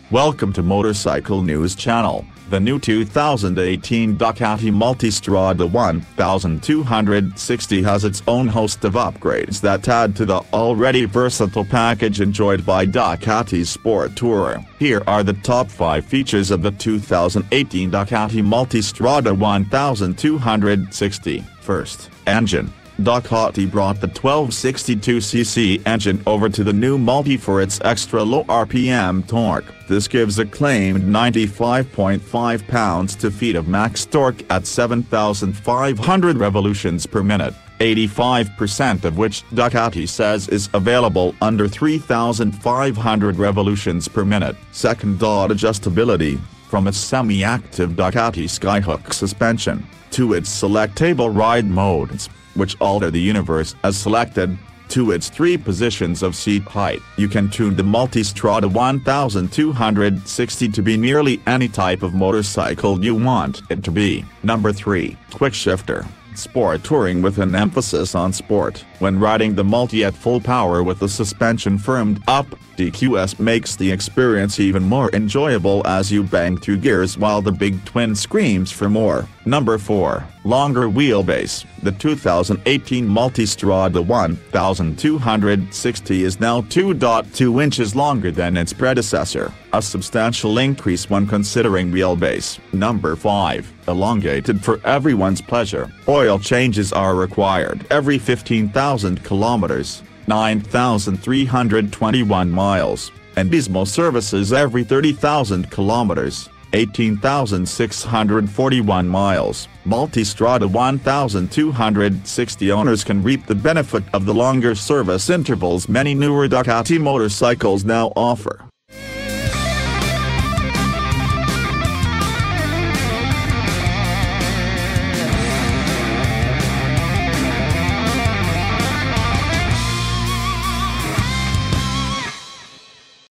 Welcome to Motorcycle News Channel. The new 2018 Ducati Multistrada 1260 has its own host of upgrades that add to the already versatile package enjoyed by Ducati's sport tourer. Here are the top 5 features of the 2018 Ducati Multistrada 1260. First, engine. Ducati brought the 1262cc engine over to the new Multi for its extra low RPM torque. This gives a claimed 95.5 pounds-to-feet of max torque at 7,500 revolutions per minute, 85% of which Ducati says is available under 3,500 revolutions per minute. Second, adjustability. From its semi-active Ducati Skyhook suspension, to its selectable ride modes, which alter the universe as selected, to its 3 positions of seat height. You can tune the Multistrada 1260 to be nearly any type of motorcycle you want it to be. Number 3, quick shifter. Sport touring with an emphasis on sport. When riding the Multi at full power with the suspension firmed up, DQS makes the experience even more enjoyable as you bang through gears while the big twin screams for more. Number 4, longer wheelbase. The 2018 Multistrada 1260 is now 2.2 inches longer than its predecessor, a substantial increase when considering wheelbase. Number 5, elongated for everyone's pleasure. Oil changes are required every 15,000 kilometers. 9,321 miles, and Bismo services every 30,000 kilometers, 18,641 miles. Multistrada 1260 owners can reap the benefit of the longer service intervals many newer Ducati motorcycles now offer.